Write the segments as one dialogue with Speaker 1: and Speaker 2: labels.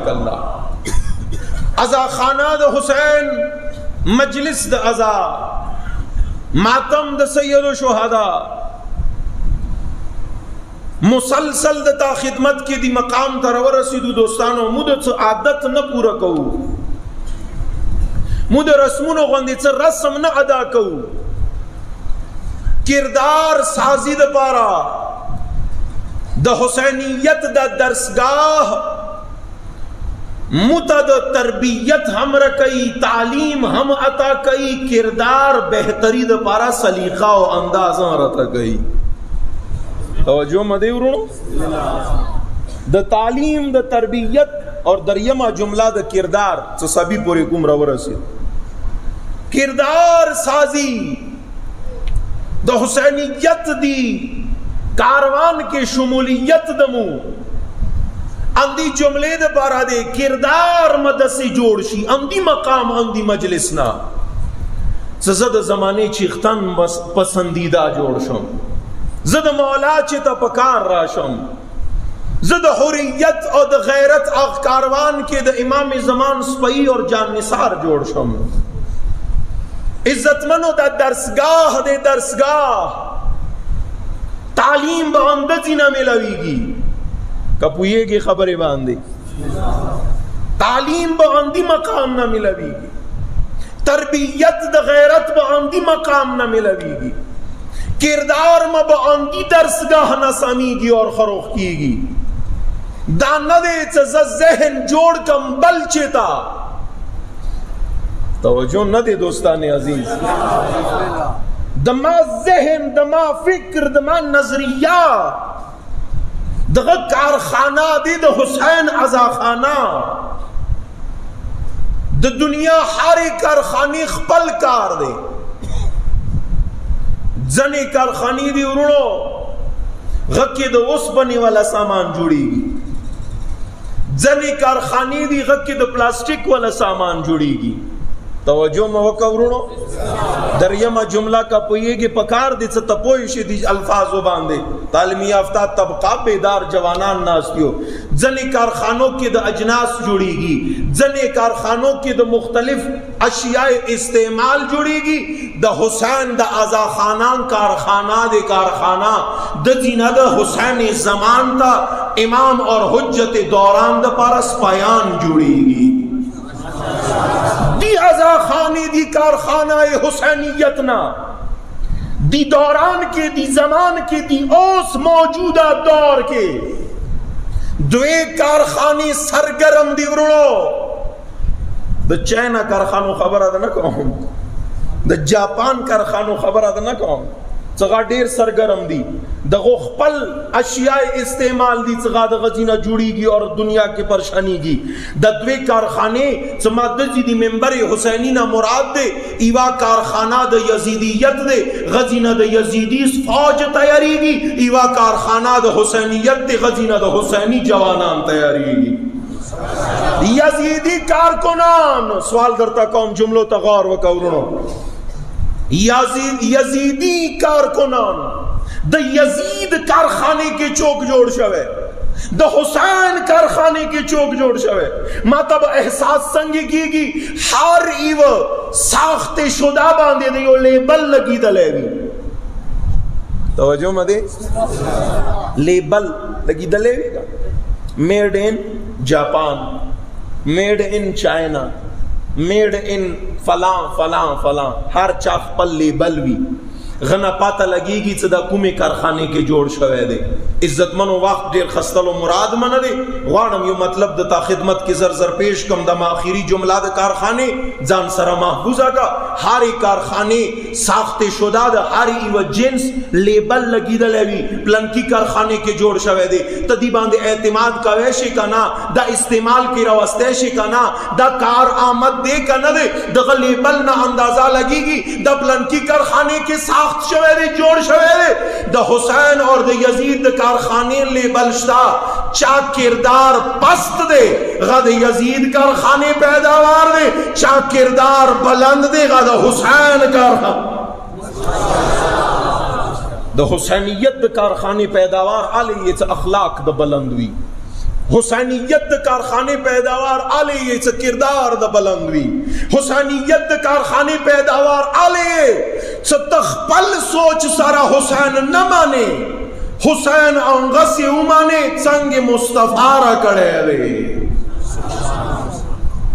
Speaker 1: कल्ला अजा खाना द हुसैन, मजलिस द अजा, मातम द सैयद शुहदा, मुसलसल द खिदमत के दी मकाम तरवर रसीदु दोस्तानो मुद आदत न पूरा कहू, मुद रस्मुनो गंदी च रस्म न अदा कहू, किरदार साजी द पारा द हुसैनियत द दरसगाह मुतद तरबियत हम रकई, तालीम हम अता कई, किरदार बेहतरी द पारा सलीका और अंदाजा रता कई। तवज्जो मदे उरुणो, द तालीम द तरबियत और दरियमा जुमला द किरदार तो सभी पूरे कुमरा वरसे किरदार साजी द हुसैनियत दी कारवान के शुमूलियत दमू अंदी जुमले द बारा दे किरदार मदसी जोड़शी अंदी मकाम अंदी मजलिस ना जद जमाने चिख्तन बस पसंदीदा जोड़शम जद मौला चिता पकार राशम जद हुरियत और द गैरत आख कारवान के द इमाम जमान स्पई और जान निसार जोड़शम इज्जतमनो द दरसगाह दे दरसगाह तालीम बांदती न मिलवीगी कपुए की खबरें बांधे तालीम बांदी मकाम न मिलवीगी, तरबियत द गैरत बांदी मकाम न मिलवीगी, किरदार में बांदी दरसगाह न समीगी और खरोख कीगी, दानवे जहन जोड़ कम बल चेता। तवज्जो न दे दोस्ताने अजीज, दमा जहन दमा फिक्र दमा नजरिया दग कारखाना दे द हुसैन अजा खाना द दुनिया हारे कारखाने खपल कार दे जने कारखानी दी उड़ो गक्के द उस बने वाला सामान जुड़ेगी, जने कारखानी दी गक्के द प्लास्टिक वाला सामान जुड़ेगी। तवज्जो मवका उड़ो दरियमा जुमला का पुए के पकार दे तपोइश दी अल्फाजो बांधे तालीमी याफ्ता तबका बेदार जवानान नास्तियो जने कारखानों के द अजनास जुड़ेगी, जने कारखानों के द मुख्तलिफ अशियाए इस्तेमाल जुड़ेगी। द हुसैन द आजा खाना कारखाना दे कारखाना द जीना द हुसैन जमान था इमाम और हुज्जत दौरान द पारस पयान जुड़ेगी। दी अजा खानी दी कारखाना हुसैनियत ना दी दौरान के दी जमान के दी ओस मौजूदा दौर के द्वे कारखाने सरगरम दी उड़ो द चाइना कारखानो खबर अद न कहूं, द जापान कारखानो खबर अद न कहूं, चगा ढेर सरगरम दी दगो खपल अशियाए इस्तेमाल दी चगा द गजीना जुड़ीगी और दुनिया के परेशानी की दद्वे कारखाने समादजी दी मेंबर हुसैनी ना मुराद दे इवा कारखाना द यजीदियत दे गजीना द यजीदी फौज तैयारी की इवा कारखाना द हुसैनियत दे गजीना द हुसैनी जवानान तैयारी की। यजीदी कारकुनान सवाल करता कौम जुमलो तगौर व कौरनो यजीदी कारकुनान द यजीद कारखाने के चौक जोड़ शवे द हुसैन कारखाने के चौक जोड़ शवे मातब एहसास संग की हर इव साख्ते शुदा बांधे दे लेबल लगी दलेवी। तवज्जो मदे लेबल लगी दलेवी का made in Japan, made in China, made in फलां फलां फलां हर चाख पर लेबल भी गना पाता लगेगी सदा कुमे कारखाने के जोड़ शवे दे इज्जत मनो वक्त देर खस्तलो मुराद मन दे वाणम यो मतलब दता खिदमत के जर पेश कम दम आखिरी जुमला द कारखाने जान सरा महफूजा का हारी कारखाने साख्ते शुदा द हारी इव जिन्स लेबल लगी दलेवी प्लंकी कारखाने के जोड़ शवे दे तदी बांधे एतमाद का वैशे का ना द इस्तेमाल की रवस्तेशे का ना द कार आमद दे का न दे द लेबल ना अंदाजा लगेगी द प्लंकी कारखाने के शवेरे जोड़ शवेरे द हुसैन और द यजीद कारखाने लेबल शता चा किरदार पस्त दे गद यजीद कारखाने पैदावार दे चा किरदार बुलंद दे गद हुसैन द हुसैनियत कारखाने पैदावार आले ये अखलाक द बुलंद हुई حسینیت کارخانے پیداوار آلے یہ سے کردار دا بلندوی حسینیت کارخانے پیداوار آلے سے تخپل سوچ سارا حسین نہ مانے حسین انغسی امانے چنگ مصطفیٰ را کڑے لے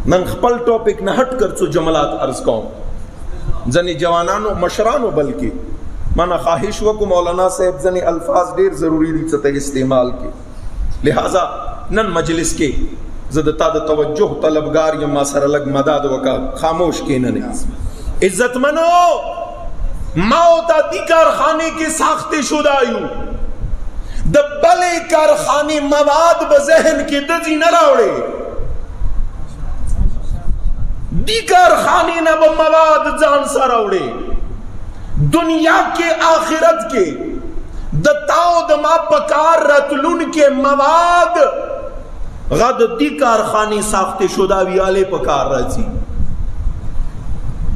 Speaker 1: نن خپل ٹاپک نہ ہٹ کر سو جملات عرض کون زنی جوانانو مشرانو بلکہ مانا خواہش وکو مولانا صاحب زنی الفاظ دیر ضروری دی ستے استعمال کی لہذا نن مجلس کے زدتا دا توجہ طلبگار یا ما سر لگ مداد وکا خاموش کے ننے عزت منو موتا دی کارخانے کے ساختے شدایو دا بلے کارخانے مواد بذہن کے دزی نہ راوڑے دی کارخانے نہ مواد جان سا راوڑے دنیا کے آخرت کے دتاو دما پکار رتلون کے مواد غد دی کارخانی ساختے شدہ ویالے پکار رہتی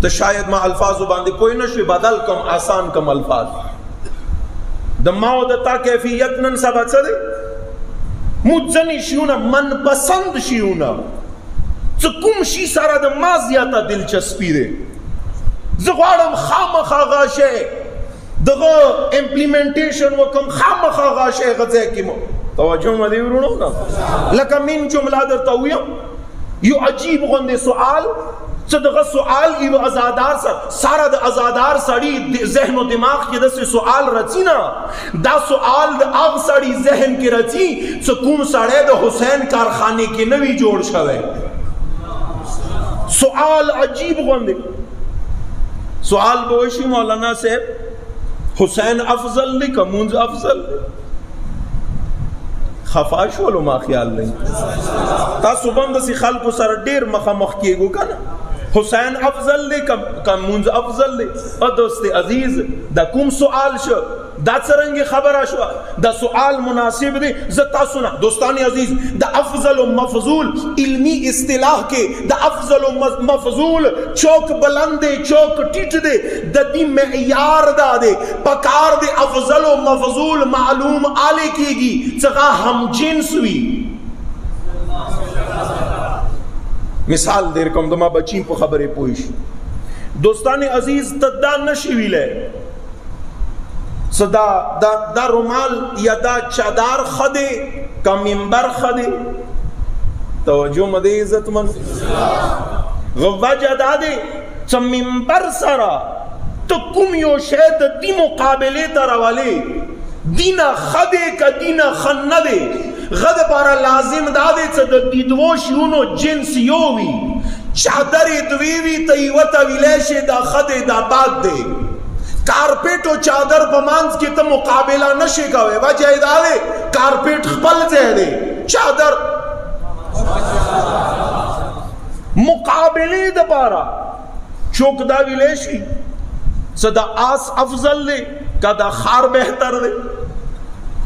Speaker 1: تو شاید ما الفاظو باندے کوئی نشوی بدل کم آسان کم الفاظ دماؤ دتا کیفیت نن سب اچھا دے مجھنی شیونا من پسند شیونا چکم شی سارا دما زیادہ دلچسپی دے زغوارم خام خاغاشے دغه امپلیمنٹیشن وکم خامخا غاشه غزه کی مو توجه مدی ورونو نا لکه من جمله در تویم یو عجیب غنده سوال صدغه سوال یو ازادار سارا د ازادار سړی ذهن او دماغ کې د سوال رچینا دا سوال د اغ سړی ذهن کې رچی څ کوم سړی د حسین کارخانه کې نوی جوړ شوی سوال عجیب غنده سوال بوشی مولانا صاحب حسین افضل نہیں کا منز افضل خفاش ولو ما خیال نہیں تاسو بند سی خلق سر دیر مخامخ کیگو کنا حسین افضل نہیں کا منز افضل نہیں اور دوست عزیز دا کم سوال شو دا سرنگی خبر شو دا سوال مناسب دے زتا سنا دوستانی عزیز دا افضل و مفضول علمی اصطلاح کے دا افضل و مفضول چوک بلندے چوک ٹیٹ دے دا دی معیار دا دے پکار دے افضل و مفضول معلوم آلے کی گی چگا ہم جنس ہوئی مثال دیر کم دما بچین پو خبریں پوئیش دوستانی عزیز تدہ نشوی لے صدا دا رومال یا دا چادار خدے کا منبر خدے توجہ مدے عزت من غوجہ دا دے چا منبر سارا تو کم یو شید دی مقابلے تراوالے دینا خدے کا دینا خندے غد پارا لازم دا دے چا دا دیدوو شیونو جنس یووی چادر دویوی تیوتا ویلیش دا خدے دا باد دے کارپیٹ و چادر پمانس کی تا مقابلہ نشے گوے وجہ ادارے کارپیٹ خپل زیدے چادر مقابلے دا پارا چوک دا ویلیشی صدا آس افضل دے کا دا خار بہتر دے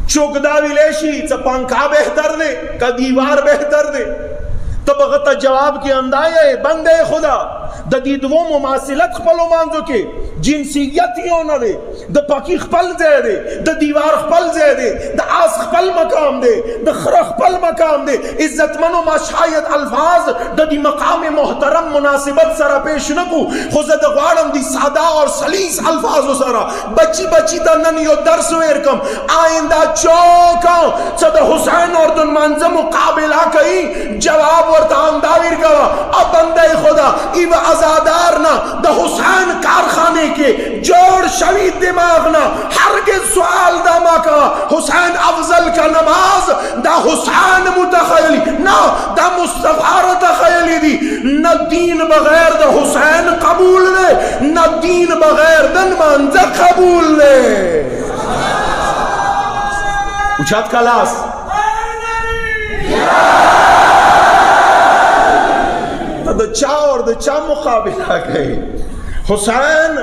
Speaker 1: چوک دا ویلیشی چا پنکھا بہتر دے کا دیوار بہتر دے تب غطا جواب کی اندائے بندے خدا دا دیدوو مماثلت خپلو مانزو کے جنسیت ہی ہونا دے دا پاکی خپل دے دے دا دیوار خپل دے دے دا آس خپل مقام دے دا خرا خپل مقام دے عزت منو ما شاید الفاظ دا دی مقام محترم مناسبت سرا پیش نکو خوزد غوارم دی سادہ اور سلیس الفاظ سرا بچی بچی دا ننیو درس ویرکم آئندہ چوکاں چا دا حسین اور دن منظم مقابلہ کئی جواب ورطا انداویر گوا اب بندے خدا ایو ازادارنا دا حسین کارخانے کے جوڑ شوید دماغنا ہرگز سوال دا ماکا حسین افضل کا نماز دا حسین متخیلی نا دا مصطفیٰ تخیلی دی نا دین بغیر دا حسین قبول لے نا دین بغیر دن منظر قبول لے اچھات کلاس دا چا اور دا چا مقابلہ گئے حسین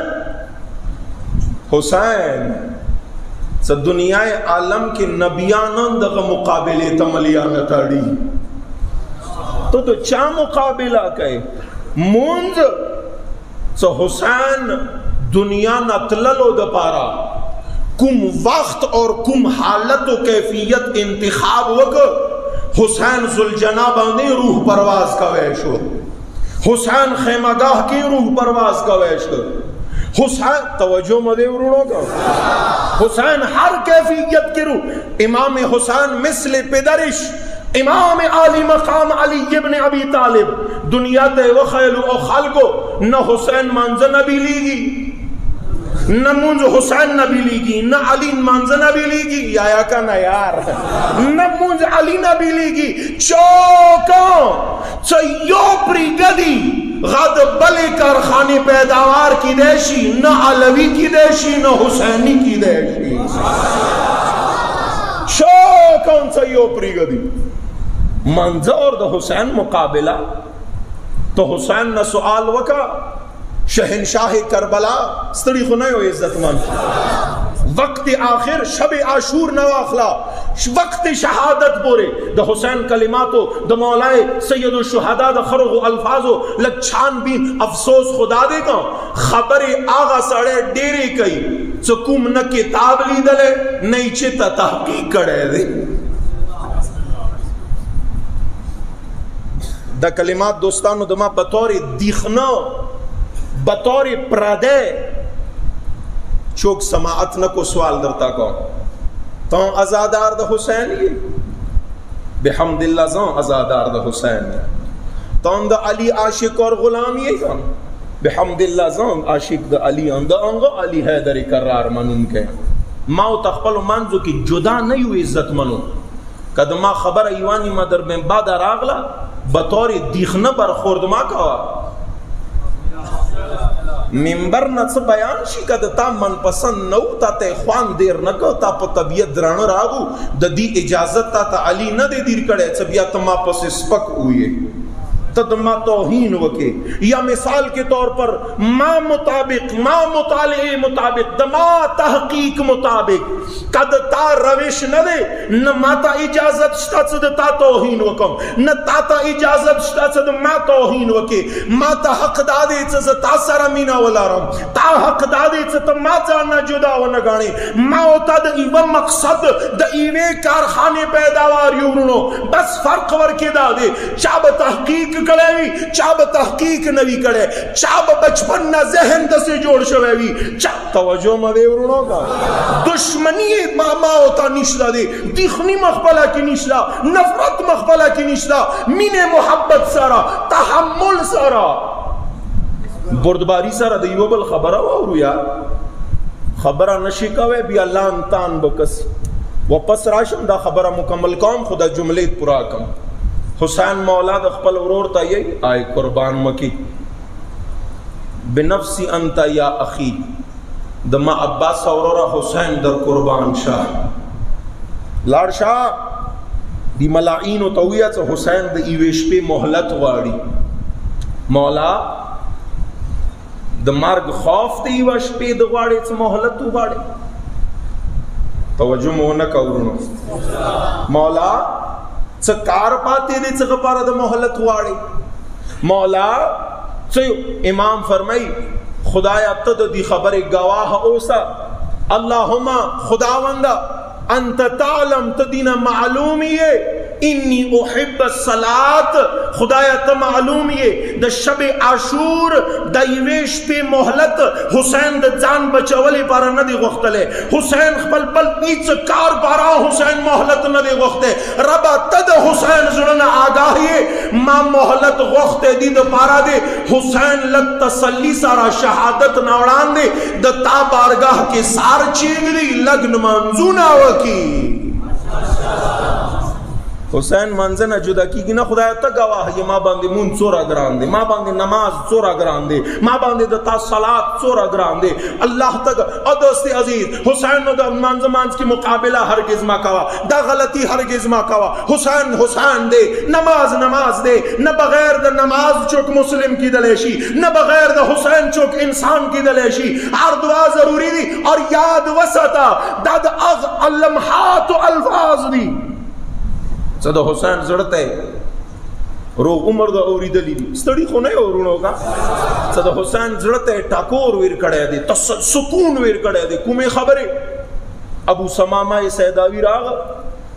Speaker 1: سا دنیا عالم کے نبیانان دا مقابلے تملیانت آڑی تو چا مقابلہ گئے منز سا حسین دنیا نتللو دا پارا کم وقت اور کم حالت و کیفیت انتخاب وقت حسین ذوالجنا باندې روح پرواز کوي شو، حسین خیمگاہ کی روح پرواز کوي شو، حسین توجہ مدے ورونو کا حسین ہر کیفیت کی روح، امام حسین مثل پدرش امام عالی مقام علی ابن ابی طالب دنیا تے وخیل و خلقو نہ حسین منز نبی لیگی، نہ منز حسین نبی لیگی، نہ علی منز نبی لیگی، یا کا نہ یار نہ منز علی نبی لیگی، چوکاں چیو پری گدی غد بلی کارخانی پیداوار کی دیشی، نہ علوی کی دیشی نہ حسینی کی دیشی، چوکاں چیو پری گدی منظر دا حسین مقابلہ تو حسین نہ سوال وکا شہنشاہ کربلا ستڑی خنائے ہو عزت من وقت آخر شب عاشور نواخلا وقت شہادت بورے دا حسین کلماتو دا مولائے سید الشہداء دا خرغ و الفاظو لگ چھان بین افسوس خدا دے گا خبر آغا سڑے ڈیرے کئی چکوم نہ کتاب لی دلے نہیں چھتا تحقیق کڑے دے دا کلمات دوستانو دما بطور دیخنا بطور پردے چوک سماعت نہ کو سوال درتا کو تو ازادار دا حسین یہ بحمد اللہ زان ازادار دا حسین تو دا علی عاشق اور غلام یہ کن بحمد اللہ زان عاشق دا علی دا انگا علی حیدر کرار منون کے ماو تخپل منزو کی جدا نہیں ہوئی عزت منو قدما خبر ایوانی مدر میں بعد راغلا بطور دیخنہ برخورد ما کوا ممبر نڅ بیان شي کده تا من پسند نو تا ته خوان دیر نکو تا په طبیعت دران راغو د دې اجازت تا علی نه دې دیر کړي چې بیا ته ما پس سپک ہوئے تدما توہین وکے یا مثال کے طور پر ما مطابق ما مطالعے مطابق دما تحقیق مطابق قد تا روش نہ دے نہ ما تا اجازت شتا چد تا توہین وکم نہ تا اجازت شتا چد ما توہین وکے ما تا حق دادے چز تا سر مینا ولارم تا حق دادے چز ما جانا جدا و نگانے ما ہوتا دا ایوہ مقصد دا ایوہ کارخانے پیداوار یورنو بس فرق ورکے دادے چاب تحقیق کڑے چاب تحقیق نوی کڑے چاب بچپن نہ ذہن دسے جوڑ شویوی چاب توجہ مدے ورنو کا دشمنی ماما ہوتا نشلا دے دیخنی مخبلہ کی نشلا نفرت مخبلہ کی نشلا مین محبت سارا تحمل سارا بردباری سارا دیو بل خبرہ وارو یار خبرہ نشکاوے بھی اللہ انتان بکس وپس راشم دا خبرہ مکمل کام خدا جملیت پورا کم حسین مولا دا خپل ورور تا یہ آئے قربان مکی بنفسی انتا یا اخی دما عباس اورورا حسین در قربان شاہ لار شاہ دی ملعین و تویت حسین دا ایویش پہ محلت واری مولا دا مرگ خوف دا ایویش پہ دا واری چا محلت واری توجہ مونک اورونو مولا کار پاتے دے چگہ پارا دا محلت واڑی مولا چیو امام فرمائی خدایا تد دی خبر گواہ اوسا اللہم خداوندہ انت تعلم تدین معلومی ہے انی احب الصلاة خدایا تا معلومی ہے دا شب عاشور دا ایویش پہ محلت حسین دا جان بچولی پارا ندی غختلے حسین خپل پل ایچ کار پارا حسین محلت ندی غختے ربا تد حسین زرن آگاہی ما محلت غختے دی دا پارا دے حسین لگ تسلی سارا شہادت نوڑان دے دا تا بارگاہ کے سار چیگ دی لگ نمانزون آوکی حسین منزل نہ جدا کی نہ خدا تا گواہ یہ ماں باندے مون چورا گران دے ماں باندے نماز چورا گران دے ماں باندے دتا صلاۃ چورا گران دے اللہ تک ادوست عزیز حسین نو دا منز کی مقابلہ ہرگز ما کوا دا غلطی ہرگز ما کوا حسین حسین دے نماز دے نہ بغیر دا نماز چوک مسلم کی دلیشی نہ بغیر دا حسین چوک انسان کی دلیشی ہر دعا ضروری دی اور یاد وسطا دا اللمحات و الفاظ دی صدا حسین زڑتے رو عمر دا اوری دلی دی ستڑی خو نہیں اورونو کا صدا حسین زڑتے ٹاکور ویر کڑے دی سکون ویر کڑے دی کمی خبری ابو سمامہ سیداوی راغ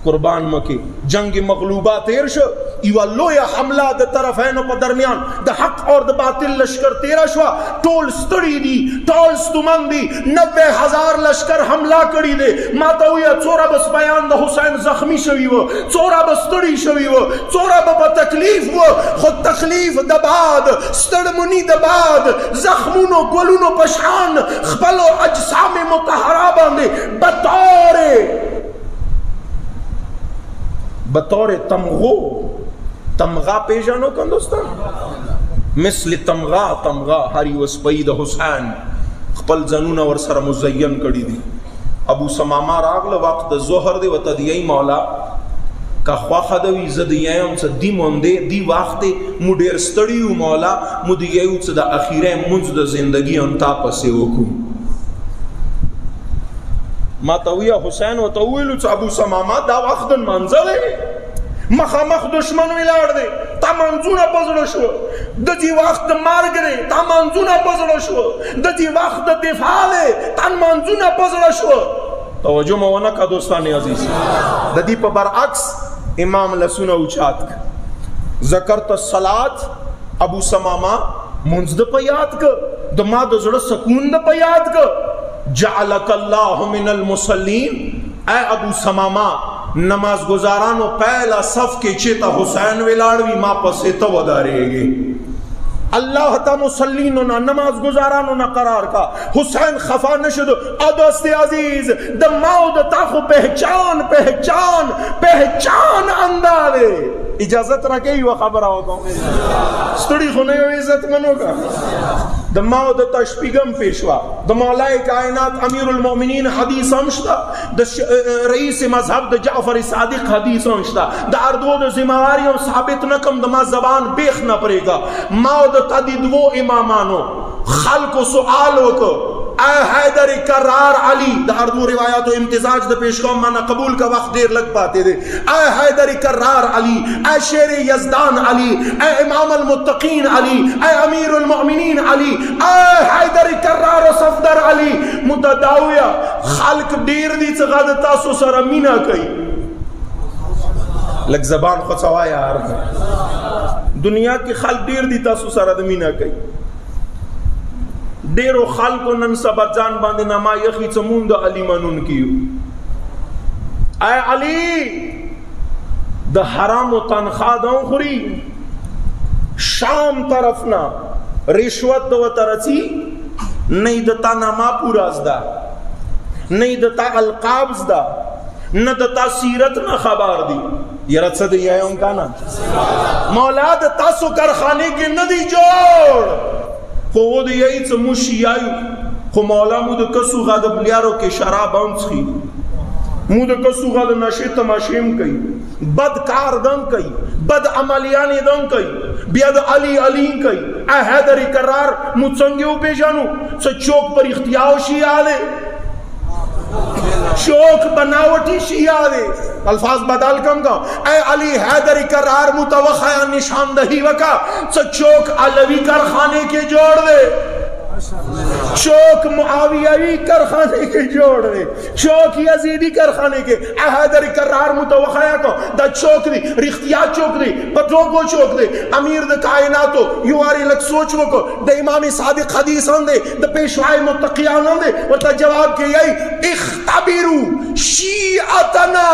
Speaker 1: قربان مکه جنگ مغلوبہ تیر شو ایوہ لویا حملہ دا طرفینو پا درمیان دا حق اور دا باطل لشکر تیرا شوا ٹول ستڑی دی ٹول ستمن دی 90,000 لشکر حملہ کری دے ماتا ہویا چورا بس بیان دا حسین زخمی شوی وہ چورا بس ستڑی شوی وہ چورا با تکلیف وہ خود تکلیف دا بعد ستڑمنی دا بعد زخمونو گلونو پشان خبلو اجسام متحرہ باندے بطور تمغا پیجانو کن دوستان مثل تمغا ہری وسپئی دا حسین خپل زنون ور سر مزین کری دی ابو سماما راغل وقت زہر دے وطا دیئی مولا کا خواخ دوی زدیئیم سا دی موندے دی وقت مو دیر ستڑیو مولا مو دیئیو سا دا اخیرے منز دا زندگی انتا پسے وکو ما تویا حسین و تویلو چا ابو سماما دا وقت منظر ہے مخامخ دشمن ویلار دے تا منزونا پزڑ شو دا جی وقت مارگ دے تا منزونا پزڑ شو دا جی وقت دفاع دے تا منزونا پزڑ شو توجہ مونا کا دوستانی عزیز دا دی پا برعکس امام لسونا اچات کا ذکرت الصلاة ابو سماما منز دا پا یاد کا دا ما دا زڑا سکون دا پا یاد کا جعلک اللہ من المسلین اے ابو سماما نماز گزارانو پہلا صف کے چیتا حسین ویلاڑوی ما پسے تو ودارے گے اللہ تا مسلینو نا نماز گزارانو نا قرار کا حسین خفا نشدو ادوست عزیز دماؤ دا تاخو پہچان اندارے اجازت رکھے و خبر آوتا ہوں ستڑی خونے و عزت منو کا دماؤ دا تشپیگم پیشوا دا مولائی کائنات امیر المومنین حدیث ہمشتا دا رئیس مذہب دا جعفر صادق حدیث ہمشتا دا اردو دا زماواریوں ثابت نکم دا ما زبان بیخ نہ پڑے گا ماؤ دا تدید وہ امامانو خلق و سؤالوں کو اے حیدر کرار علی دا اردو روایات و امتزاج دا پیشکوم مانا قبول کا وقت دیر لگ پاتے دے اے حیدر کرار علی اے شیر یزدان علی اے امام المتقین علی اے امیر المؤمنین علی اے حیدر کرار و صفدر علی متداویا خلق دیر دی چغاد تاسو سر مینا کئی لگ زبان خود سوایا دنیا کی خلق دیر دی تاسو سر مینا کئی دیرو خلقو نن سبت جان باندے نما یخی چمون دا علی منون کیو اے علی دا حرام و تنخواہ داؤں خوری شام طرفنا رشوت دو ترچی نہیں دتا نما پوراز دا نہیں دتا القابز دا نہ دتا سیرت نہ خبار دی یہ رت صدی ہے ان کا نا مولا دتا سکر خانے کے ندی جوڑ خو وہ دی یہی چا موشی آئیو خو مولا مو دا کسو غاد بلیارو کے شراب آنس خی مو دا کسو غاد نشی تماشیم کئی بد کار دن کئی بد عملیانی دن کئی بیاد علی کئی اے حیدر کرار مو چنگیو پیجانو سا چوک پر اختیاو شی آلے چوک بناوٹی شیعہ دے الفاظ بدل کم کا اے علی حیدر کرار متوخیہ نشاندہی وکا سا چوک علوی کرخانے کے جوڑ دے چوک معاویہی کرخانے کے جوڑ دے چوک یزیدی کرخانے کے اے حیدر کرار متوخیہ کو دا چوک دی رختیہ چوک دی پتروکو چوک دے امیر دا کائناتو یواری لگ سوچو کو دا امام صادق حدیث دے دا پیشوائی متقیان دے و تا جواب کے یہی اختبرو شیعتنا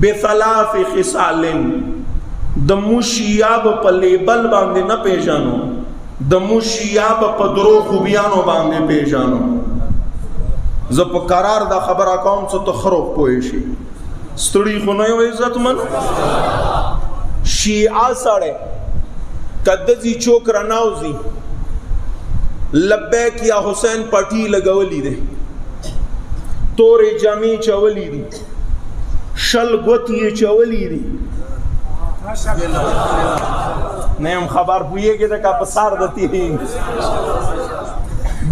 Speaker 1: بثلاث خصال دمو شیعب پا لیبل باندے نہ پیجانو دمو شیعب پا درو خوبیانو باندے پیجانو زب قرار دا خبر آکاؤں سو تخروف پوئیشی ستڑی خونای و عزت من شیعہ ساڑے قدزی چوک رناوزی لبیک یا حسین پٹی لگولی دے تور جامی چولی دی شل گوتی چولی دی نیم خبر پوئے گے تکا پسار دتی ہیں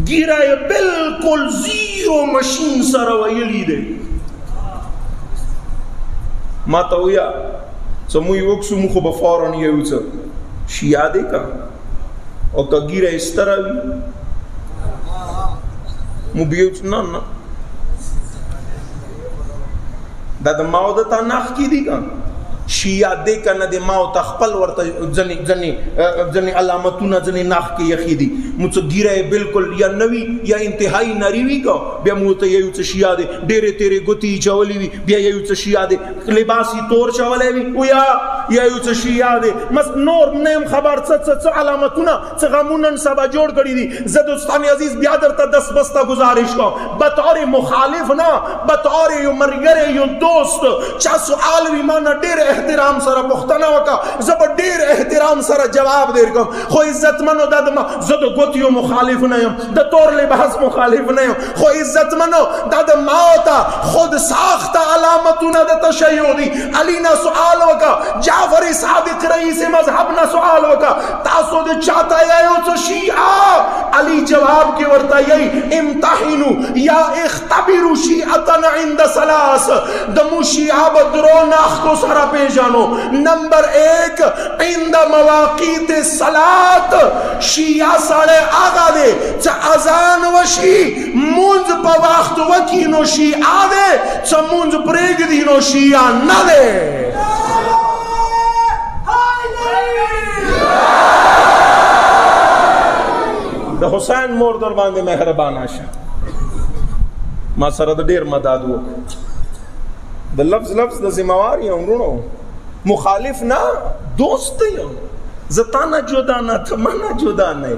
Speaker 1: گیرہ بلکل زیرو مشین سر ویلی دے ما تاویا سموی وکسو مخو بفارن یہو سا شیعہ دے کا اور کا گیرہ اس طرح بھی مو بیوچ نا دا د ماو د تا ناخ کی دی کان شیعہ دے کنه د ماو تخپل ورته ځنی علامتونه ځنی ناخ کې یخی دي مو څه ګیره بالکل یا نوی یا انتهایی نری وی کو بیا مو ته یو څه شیعہ دے ډېرې تیرې ګوتی چولی وی بیا یو څه شیعہ دے لباسی تور چولې وی او یا یو څه شیعہ دے مس نور نیم خبر څه علامتونه څه غمونن سبا جوړ کړی دي زه دوستان عزیز بیا درته 10 بسته گزارش کوم بطور مخالف نه بطور یو مرګره یو دوست چا سوال وی ما نه ډېر احترام سره پښتنه وکا زب ډیر احترام سره جواب دیر کوم خو عزت منو د زد ګوتیو مخالف نه یم د تور لباس مخالف نه یم خو عزت منو د ماوتا خود ساخته علامتونه د تشیع دي علی نه سوال وکا جعفر صادق رئیس مذهب نه سوال وکا تاسو د چاته یو څه شیعه علی جواب کې ورته یی امتحنوا یا اختبروا شیعه عند ثلاث د مو شیعه بدرو ناخ کو سره جانو نمبر 1 عند مواقیت الصلاۃ شیعہ ساڑے آگا دے چا اذان وشی منز پا وقت وکینو شیعہ دے چا منز پریگ دینو شیعہ نہ دے دا حسین مور در باندے مہربان آشا ما سره د ډیر مدد وک د لفظ د ذمہوار یم ورونو مخالف نه دوست یم زتانا جدا نه تمنا جدا نه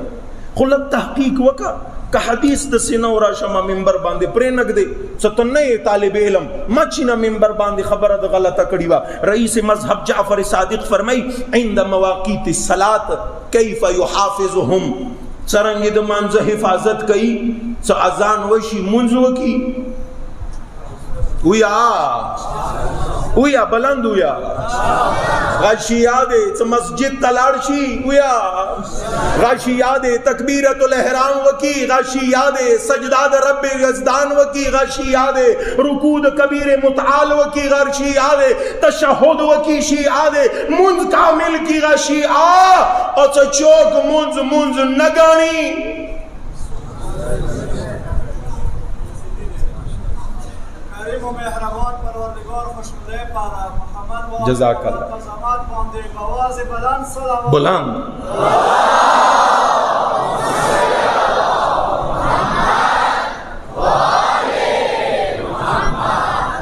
Speaker 1: خلق تحقیق وکا که حدیث د سینو را شما منبر باندې پرې نګ دے ستنه طالب علم مچینا منبر باندې خبره د غلطه کړي وا رئیس مذهب جعفر صادق فرمای عند مواقیت الصلاۃ کیف یحافظهم څرنګه د مانځه حفاظت کوي څ اذان وشي منځ وکي ویا بلند ویا غشی یادے مسجد تلارشی ویا غشی یادے تکبیرت الاحرام وکی غشی یادے سجداد رب یزدان وکی غشی یادے رکود کبیر متعال وکی غشی یادے تشہد وکی شی یادے منز کامل کی غشی اور چوک منز نگانی
Speaker 2: کریم و مهربان پروردگار خوشبخت پارا محمد
Speaker 1: جزاک اللہ
Speaker 2: قسمات باندے آواز بلند صلوات
Speaker 1: بلند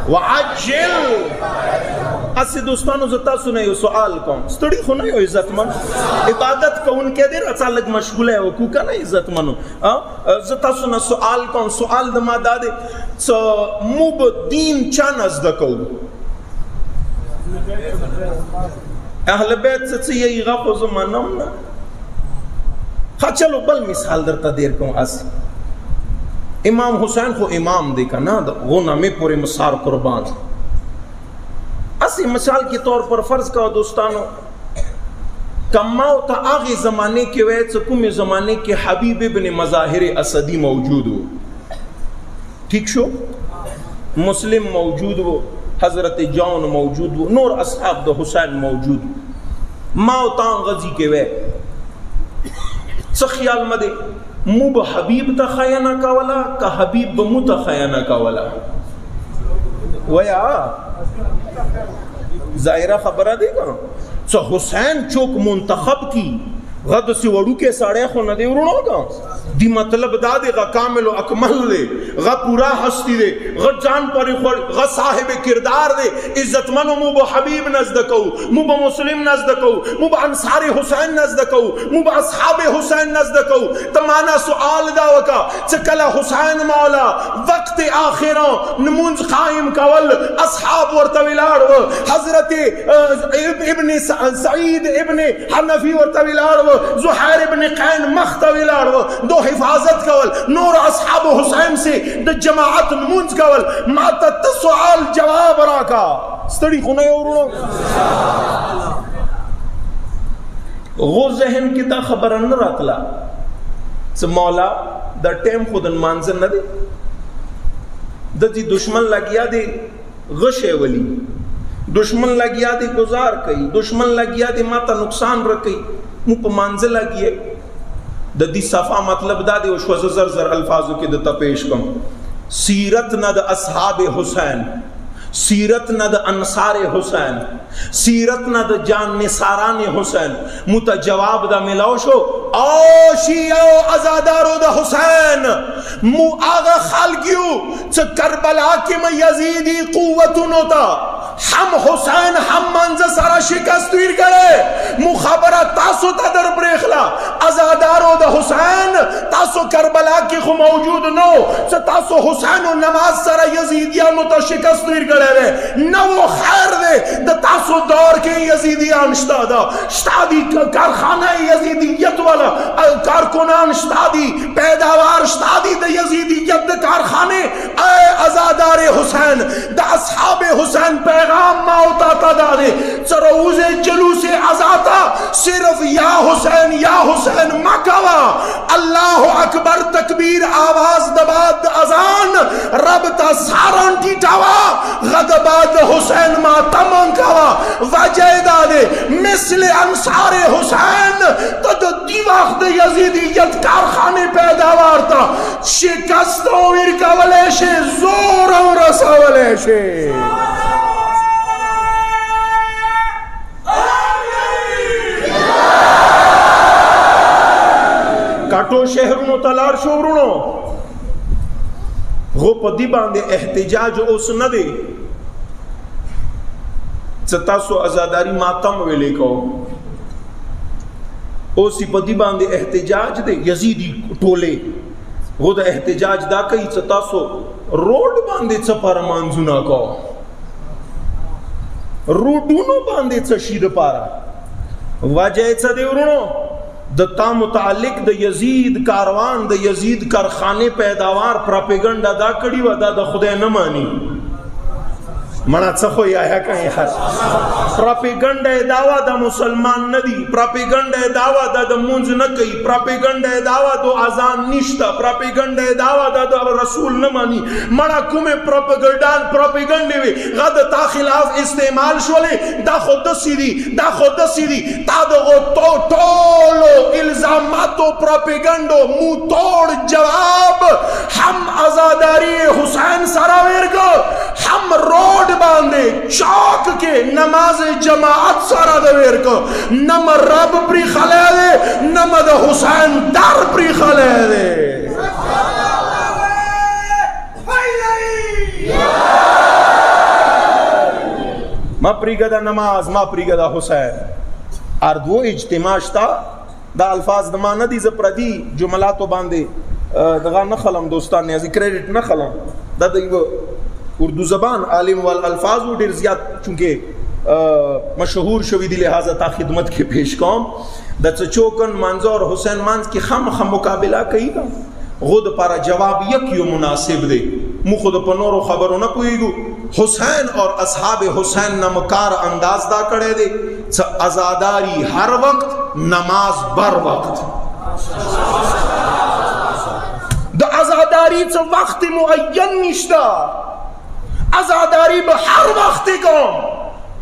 Speaker 1: وعجل اسی دوستانو زتا سنے یو سوال کوم ستڑی خو نه یو عزت من عبادت کون کے دیر اچھا لگ مشغول ہے وکو کا نه عزت منو زتا سنے سوال کوم سوال د ما دادے موب دین چا نزدکو اہل بیت سے یہی غفو زمانم نا خواہ چلو بل مثال در تا دیر کون اس امام حسین خو امام دیکھا نا غنہ میں پورے مسار قربان اسی مثال کے طور پر فرض کا دوستانو کماؤ تا آغی زمانے کے ویت سکومی زمانے کے حبیب ابن مظاہر اسدی موجود ہو ٹھیک شو مسلم موجود ہو حضرت جون موجود ہو نور اصحاب دا حسین موجود ہو ماؤ تان غزی کے ویت سخیال مدے مو با حبیب تا خیانہ کاولا کا حبیب با مو تا خیانہ کاولا ویا ظاہرہ خبرہ دے گا سو حسین چوک منتخب کی غد سی وڑو کے ساڑے خو ندے ورنو گا دی مطلب دا دے غا کامل و اکمل دے غا پورا ہستی دے غا جان پاری خوڑ غا صاحب کردار دے عزت منو مو با حبیب نزدکو مو با مسلم نزدکو مو با انصار حسین نزدکو مو با اصحاب حسین نزدکو تمانا سؤال دا وکا چکلا حسین مولا وقت آخران نمونز قائم کول اصحاب ورطویلار حضرت ابن سعید ابن حنفی ورطویلار زہیر ابن قین مختویلار دو حفاظت کول نور اصحاب حسین سے دا جماعت نمونز کول ماتا تسوال جواب راکا ستڑی خونے اور غو ذہن کی تا خبرن راتلا سے مولا دا ٹیم خودن مانزن ندے دا دی دشمن لگیا دے غشے ولی دشمن لگیا دے گزار کئی دشمن لگیا دے ماتا نقصان رکئی مو پا منزل لگیے دا دی صفحہ مطلب دا دے وشوز زر الفاظو کی دتا پیش کم سیرت نا دا اصحاب حسین سیرت نہ د انصار حسین، سیرت نہ د جان نثاران حسین، متجواب دا ملاو شو او شیعو ازادارو دا حسین مو آغا خالگیو چا کربلا کی میں یزیدی قوتونو تا ہم حسین ہم منز سارا شکستویر کرے مخابرہ تاسو تا در بریخلا ازادارو دا حسین تاسو کربلا کی خو موجود نو چا تاسو حسین و نماز سارا یزیدیانو تا شکستویر کرے وے نو خیر دے دا تاسو دور کے یزیدیان شتا دا شتا دی کارخانہ یزیدیت والا کارکنان شتا دی پیداوار شتا دی دا یزیدیت دا کارخانے اے ازادار حسین دا اصحاب حسین پیغام ماؤتا تا دا دے چروز جلوس ازاتا صرف یا حسین مکوا اللہ اکبر تکبیر آواز دباد ازان رب تا ساران ٹیٹاوا غدباد حسین ماتمان کوا وجہ دا دے مثل انصار حسین تد دی وقت یزیدیت کارخانے پیداوار تا شکستوں ورکا ولیشے زور و رسا ولیشے کٹو شہرونو تلار شورونو غو پدی باندے احتجاج اس نہ دے ستاسو ازاداری ماتم ویلے کو او سی پدی باندے احتجاج دے یزیدی ٹولے غو دا احتجاج دا کئی ستاسو روڈ باندے چپار مانزونا کو روڈونو باندے چشید پارا واجہ چا دے ورونو دا تا متعلق دا یزید کاروان دا یزید کارخانے پیداوار پراپیگنڈا دا کڑی و دا خدای نمانی منا چخو یا ہے کہیں یار پراپیگنڈا دعویٰ دا مسلمان ندی پراپیگنڈا دعویٰ دا منز نکی پراپیگنڈا دعویٰ دا آزان نشتا پراپیگنڈا دعویٰ دا رسول نمانی منا کمیں پراپیگنڈے وی غد تا خلاف استعمال شولے دا خود سیدی تا دا غو ٹولو الزاماتو پراپیگنڈو مو توڑ جواب ہم ازاداری حسین سراویر کو ہم روڈ باندے چوک کے نماز جماعت سارا دویر کو نم رب پری خلے دے نم دا حسین در پری خلے دے ما پری گدا نماز ما پری گدا حسین اردو اجتماع شتا دا الفاظ دما ندی زپردی جملاتو باندے دغا نخلم دوستان نیازی کریڈٹ نخلم دا دیو اردو زبان عالم والالفاظ و دیر زیاد چونکہ مشہور شوی دی لہذا تا خدمت کے پیش کام دا چوکن منظور حسین مانز کی خم مقابلہ کئی گا غد پارا جواب یکیو مناسب دے مو خود پنور و خبرو نہ کوئی گو حسین اور اصحاب حسین نمکار انداز دا کڑے دے ازاداری ہر وقت نماز بر وقت دا ازاداری چا وقت معین نشتا ازاداری با ہر وقت کام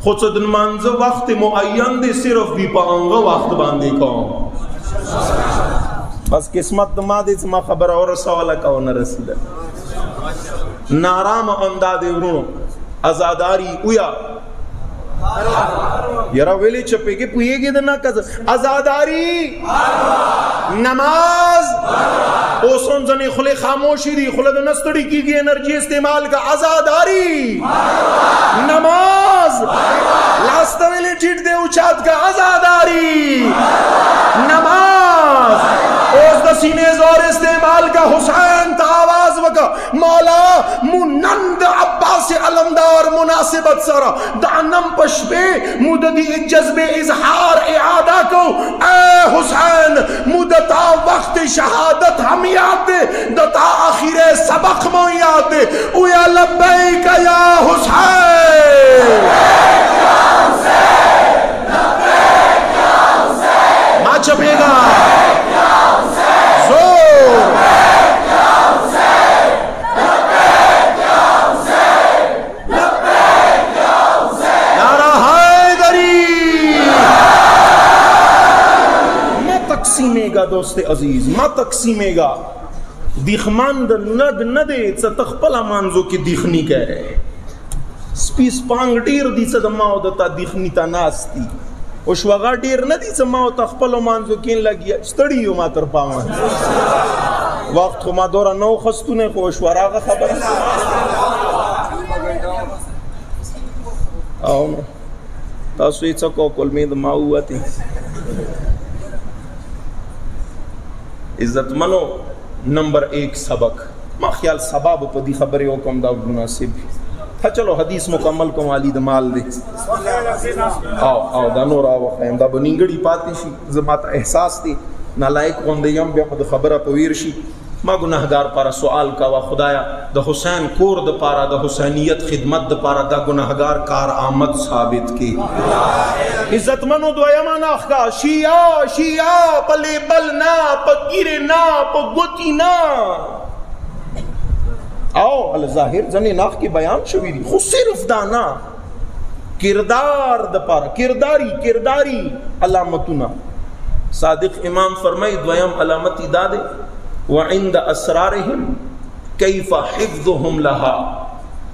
Speaker 1: خود صدن منز وقت معین دے صرف بھی پا انگا وقت باندے کام بس قسمت دما دے ما خبر اور سوالا کاؤ نہ رسیدہ نارام اندادے ورونو ازاداری اویا یرا ویلی چپے کے پوئے گی دنا کز ازاداری نماز او سنزنی خلے خاموشی دی خلے دو نستڑی کی گی انرجی استعمال کا ازاداری نماز لاستا ویلی چیٹ دے اچھات کا ازاداری نماز اوز دا سینے زور استعمال کا حسین تا آواز وکا مولا منند عباس علمدار مناسبت سارا دعنم پشپے مددی جذب اظہار اعادہ کو اے حسین مدتا وقت شہادت ہم یاد دے دتا آخر سبق مو یاد دے اویا لبیک یا حسین ماں چپے گا زور تقسیمے گا دوست عزیز ما تقسیمے گا دیخماند ند ندے چا تخپلا مانزو کی دیخنی کہہ رہے سپي سپانګ ډیر دي څه د ما او د تا دیخني ته ناست دي او شوغا ډیر نه دي څه ما او ته خپلو مانځو کې لګیا ستړي یو ما تر پامه وخت خو ما دوره نو خستونه خو شوراغه خبره او نو تاسو یې څه کو کلمې د ما ووتې عزتمنو نمبر 1 سبق ما خیال سبب په دې خبرې وکم دا مناسب ها چلو حدیث مکمل کوم علی د مال دی او دا نور واخیم دا بنینګړي پاتې شي زما ته احساس دی نالایق غوندې یم بیا د خبره په ویر شي ما ګناهګار پر سوال کاوه خدایا د حسین کور د پاره د حسینیت خدمت د پاره د ګناهګار کار آمد ثابت کی عزتمنو دویمه ناخکا شیعه په لیبل نه په ګیره نه په ګوتی نه او الظاهر ځنې ناخ کې بیان شوی دی خو صرف دا نه کردار د پاره کرداری علامتونه صادق امام فرمای دویم علامت دا ده وعند اسرارهم کیف حفظهم لها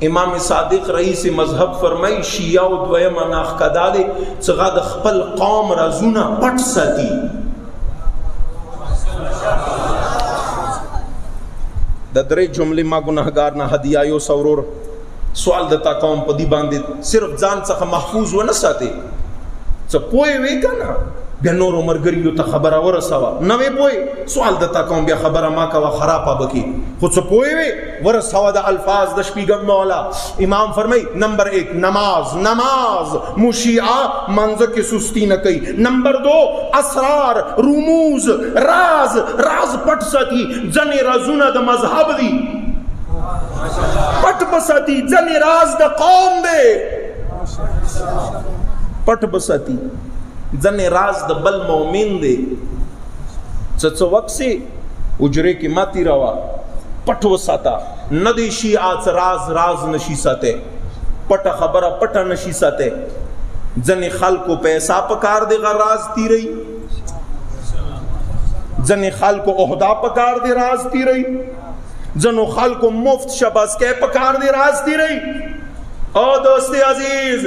Speaker 1: امام صادق رئیس مذهب فرمای شیعه او دویم ناخ کدا ده څنګه د خپل قوم رازونه پټ ساتي د درې جملې ما ګناهګار نه هدیه یو سورور سوال دتا قوم په دی باندې صرف ځان څخه محفوظ و نه ساتي څه پوي وې کنه بیا نور مرګریو ته خبره ورسوه نه وې پوي سوال دتا قوم بیا خبره ما کا خراب بکی خو څه پوي وې ورسوه د الفاظ د شپږم مولا امام فرمای نمبر 1 نماز مشیعه منځ کې سستی نه کوي نمبر 2 اسرار رموز راز پټ ساتي ځنې رازونه د مذهب دي پټ بساتی ځنې راز د قوم دی پټ بساتی ځنې راز د بل مومن دی څه وخت سي اجره کې ماتی روا پټ وساته نه دی شیعات راز نشي ساته پټ خبره پټ نشي ساته ځنې خلکو پیسہ پکار دی راز تیری ځنې خلکو عہدہ پکار دی راز تیری ځنو خلکو مفت شباس کې پکار دی راز تیری او دوست عزیز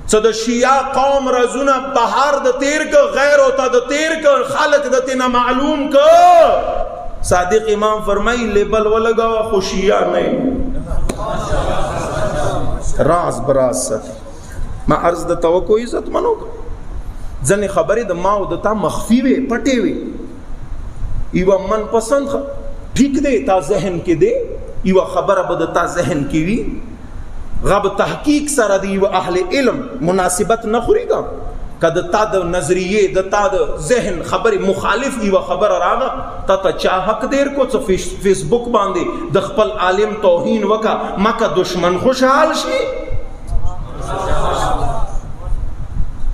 Speaker 1: څه د شیعه قوم رازونه بهر د تیر ک غیر او ته د تیر ک خلق د تینا معلوم ک صادق امام فرمای لیبل ولګا خو شیعه نه راز براز ما عرض د توقع عزت منو ځنې خبرې د ما او د تا مخفي وي پټې وي ایو من پسند ٹھیک دے تا ذہن کے دے ایو خبر اب تا ذہن کی وی غب تحقیق سره دی و اهل علم مناسبت نخوری گا کد تا د نظریه د تا د ذهن خبر مخالف ایو خبر راغا تا چا حق دیر کو څه فیسبوک باندې د خپل عالم توهین وکا مکه دشمن خوشحال شي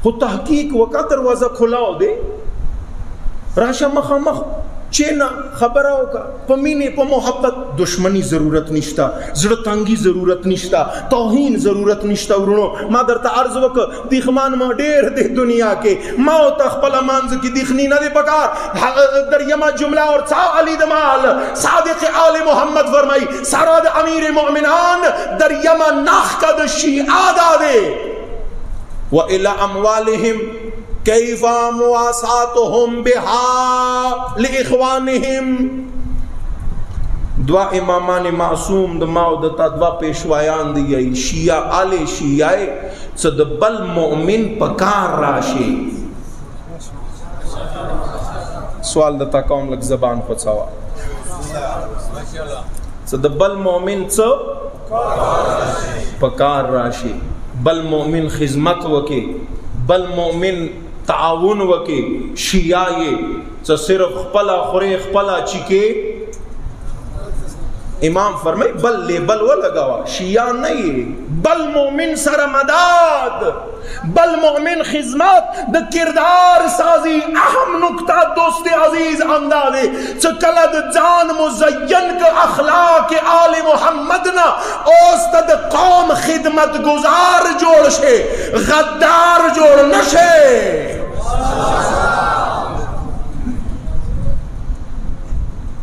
Speaker 1: خو تحقیق وکا دروازه کھلاو دے راشه مخامخ چینا خبره وکا په مینه په محبت دشمنی ضرورت نشتا زړه تنګي ضرورت نشتا توهین ضرورت نشتا ورونو ما درته عرض وک دیخمان ما ډیر د دنیا کې ما او تخپل مانځ کې دیخنی نه دی پکار دریمه جمله اور څا علی دمال صادق آل محمد فرمای سرا د امیر مؤمنان دریمه ناخ کا د شیعه داده و الى اموالهم کیف مواساتهم بها لاخوانهم دوا امامان معصوم د ما او د تا دوا پیشوایان دی شیعه آل شیعه څه د بل مؤمن پکار راشي سوال د تا کوم لک زبان خڅوا څه د بل مؤمن څه پکار راشي بل مؤمن خدمت وکي بل مؤمن تعاون وکي شیعه څه صرف خپل خوره خپل چیکه امام فرمای بل لیبل ولګاوا شیعه نه بل مؤمن سره مدد بل مؤمن خدمت د کردار سازی اهم نکته دوست عزیز اندازه څه کله د ځان مزین ک اخلاق آل محمد نه اوست د قوم خدمت گزار جوړ شه غدار جوړ نشه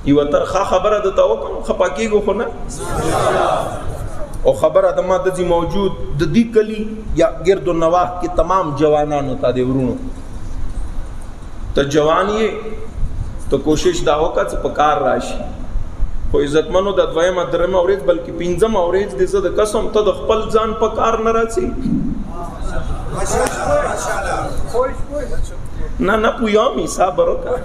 Speaker 1: یو ترخه خبره د توکم خپاکیږي خو نه او خبره د ما د موجود د دې کلی یا گرد و نواح کې تمام جوانانو ته دی ورونو ته جوان یې ته کوشش دا وکړه چې په کار راشي خو عزتمنو د دویمه درېمه ورځ بلکې پنځمه ورځ دې زه د قسم ته د خپل ځان په کار نه راځي نه پویامی صبر وکړه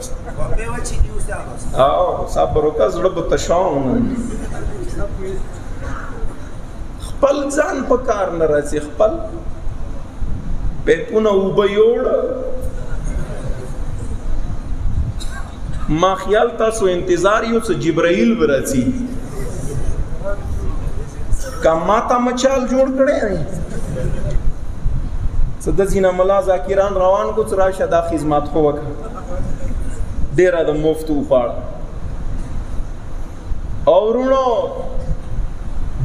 Speaker 1: صبر وکړه زړه به تشاو خپل ځان په کار نه راځي خپل پیپونه اوبه یوړه ما خیال تاسو انتظار یو څه جبرائیل ورځي کما تا مچال جوړ کړي څه د زینا ملا ذاکران روان کو څرا شدا خدمت خو وک ډیر د مفتو پاړ اورونو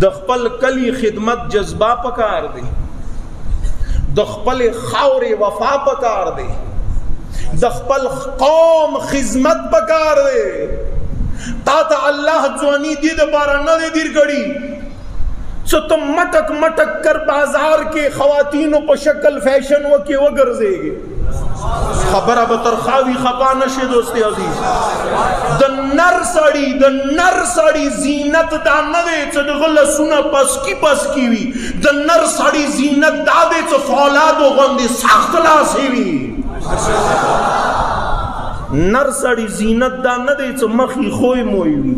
Speaker 1: د خپل کلی خدمت جذبه پکار دی د خپل خاورې وفا پکار دی د خپل قوم خدمت پکار دی تا ته الله ځواني دې د بار نه دې دیر کړي څه ته مټک مټک کر بازار کې خواتینو په شکل فیشن وکي وګرځيږي خبره به ترخاوي خپا نشي دوستي عزیز د نر سړی زینت دا نه دی چې د غلسونه پس کی وي د نر سړی زینت دا دی چې فولادو غوندې سخت لاسي وي نر سړی زینت دا نه دی چې مخې خوی موي وي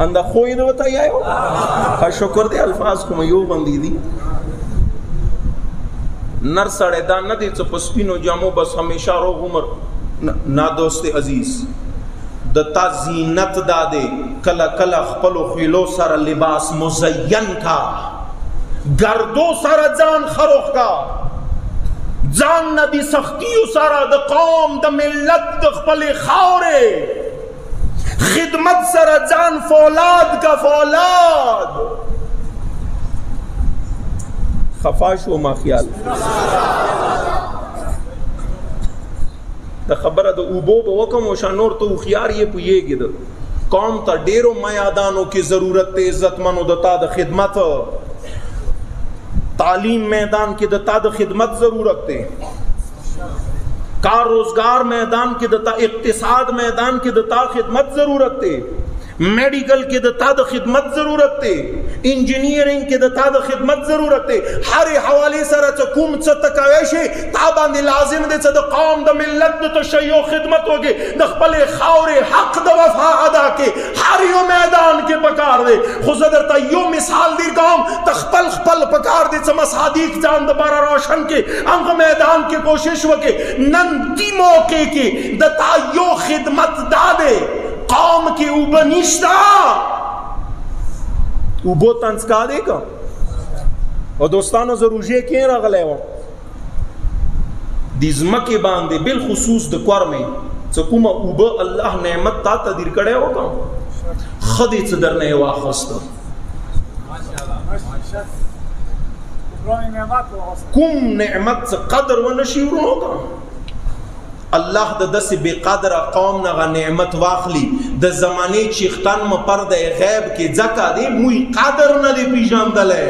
Speaker 1: انده خوی دو تا یایو شکر دے الفاظ کو میو بندی دی نر سڑے دا ندی چا پسپینو جامو بس ہمیشہ رو عمر نا دوست عزیز دتا زینت دا دے کلا کلا خپلو خیلو سر لباس مزین کا گردو سر جان خروخ کا جان ندی سختیو سر دا قوم دا ملت دا خپل خاورے خدمت سر جان فولاد کا فولاد خفاش و ما خیال دا خبر دا اوبو با وکم و شانور تو خیار یہ پوئیگی دا قوم تا ڈیرو میادانوں کی ضرورت تے عزت منو دتا دا خدمت تعلیم میدان کی دتا دا خدمت ضرورت تے کار روزگار میدان کے دتا اقتصاد میدان کے دتا خدمت ضرورت تے میڈیکل کے دتا دا خدمت ضرورت تے انجینئرنگ کے دتا دا خدمت ضرورت تے ہر حوالے سر چکوم چتکویشے تابان دی لازم دے چا دا قوم دا ملت دا تشیع خدمت ہوگے دا خپل خاور حق دا وفا ادا کے ہر یو میدان کے پکار دے خزدر تا یو مثال دی قوم تا خپل پکار دے چا مصادیق جان دا بارا روشن کے انگ میدان کے کوشش ہوگے نن دی موقع کے دا تا یو خدمت دا دے قوم کی اوبا نشتا اوبو تنسکا دے گا اور دوستانو ضروریے کین را غلے ہو دیزمکی باندے بالخصوص دکوار میں چکوما اوبا اللہ نعمت تا تدیر کڑے ہوگا خدی چدر نے واخستا کم نعمت قدر و نشیورن ہوگا اللہ دا دس بے قدر قوم نغا نعمت واخلی دا زمانے چیختان مپرد غیب کے زکا دے موی قدر نہ دے پیجان دلے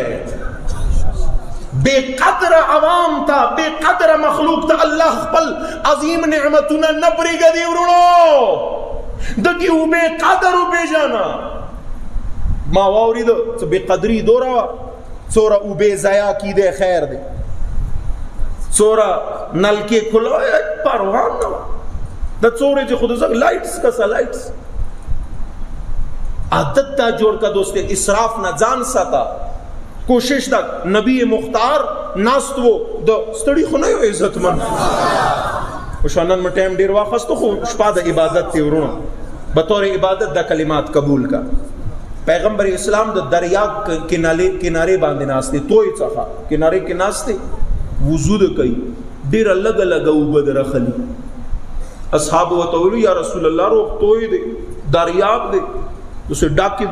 Speaker 1: بے قدر عوام تا بے قدر مخلوق تا اللہ خپل عظیم نعمتنا نبری گا دی ورنو دا کیو بے قدر و بے جانا ما واوری دا بے قدری دو روا سورا او بے زیا کی دے خیر دے سورا نل کے کھلو پروان نو دا سورے جو خود لائٹس کسا لائٹس عادت تا جوڑ کا دوستے اسراف نہ جان ساتا کوشش دا نبی مختار ناستو دا ستڑی خو نہیں ہو عزت من وشانن میں ٹیم دیر واقعست تو خو شپا دا عبادت تی ورونو بطور عبادت دا کلمات قبول کا پیغمبر اسلام دا دریا کنارے باندے ناستے توی چاہا کنارے کے ناستے وضو دے کئی دیر لگ اوبد رخلی اصحاب و طولو یا رسول اللہ روک توی دے دریاب دے اسے ڈاکی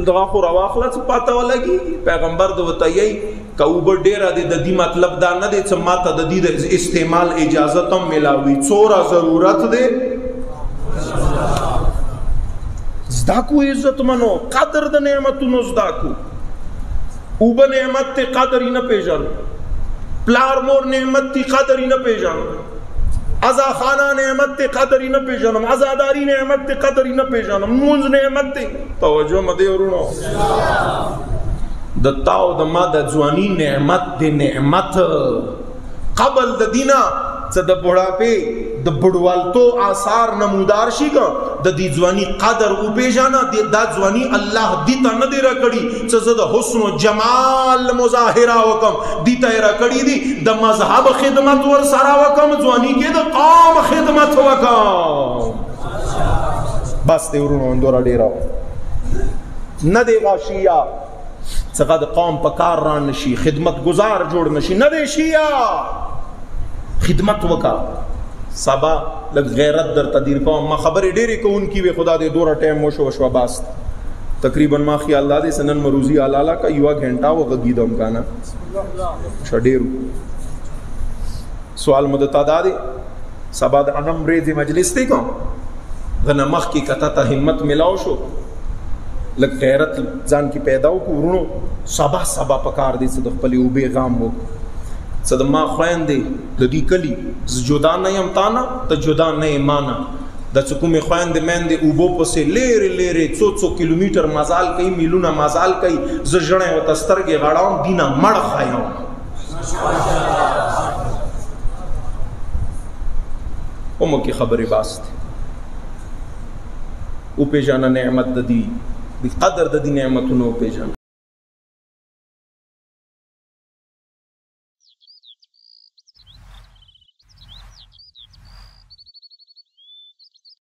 Speaker 1: دغاخو رواخلا سے پاتا والا گی پیغمبر دو تایئی کہ اوبر دیرہ دے دی مطلب دا نہ دے چماتا دا دی استعمال اجازتم ملاوی چورا ضرورت دے زداکو عزت منو قدر دا نعمتو نزداکو اوبه نعمت ته قدر یې نه پیژنو، پلار مور نعمت تی قدر یې نه پیژنو، ازا خانه نعمت ته قدر یې نه پیژنم، ازاداری نعمت ته قدر یې نه پیژنم، مونږ نعمت ته توجه مده ورونو د تاو د ما د ځواني نعمت د نعمت قبل د دینا څه د بوډاپې د بډوالتو آثار نمودار شي ګا د دې ځواني قدر او پیژانا دا ځواني الله دې ته نه دی راکړي چې زه د حسن او جمال مظاهره وکم، دې ته راکړي دي د مذهب خدمت ور سره وکم، ځواني کې د قوم خدمت وکم. بس دې ورونو اندور ډیرو نه دی غاشیا څنګه د قوم په کار را نشي، خدمت گزار جوړ نشي، نه دی شیا خدمت وکا. سبا لگ غیرت در تدیر کوم، ما خبرې ډېرې کوونکې وي، خدا دې دوره ټایم وشو باس تقریبا ما خیال دادې سنن مروزی علاله کا یو غنټه وغږیدم کنه شډېرو سوال مدته دادې سبا د انم ریزي مجلس ته کوم غنه مخ کی کته ته همت ملاو شو، لگ غیرت ځان کی پیدا وکړو، سبا پکار دې د خپل او بیغام وو صد ما خويندې د دې کلی جدا نه يم تانا ته جدا نه ایمانا د څکومې خويندې مېندې او بو پسې لېره 100 کیلومتر مزال کوي، میلونه مزال کوي، ز ژړې و تسترګې غړاوم دینه مړ خایو اومو کی خبرې باست او پیژانه نعمت د دې قدر د دې نعمتونو پیژانه.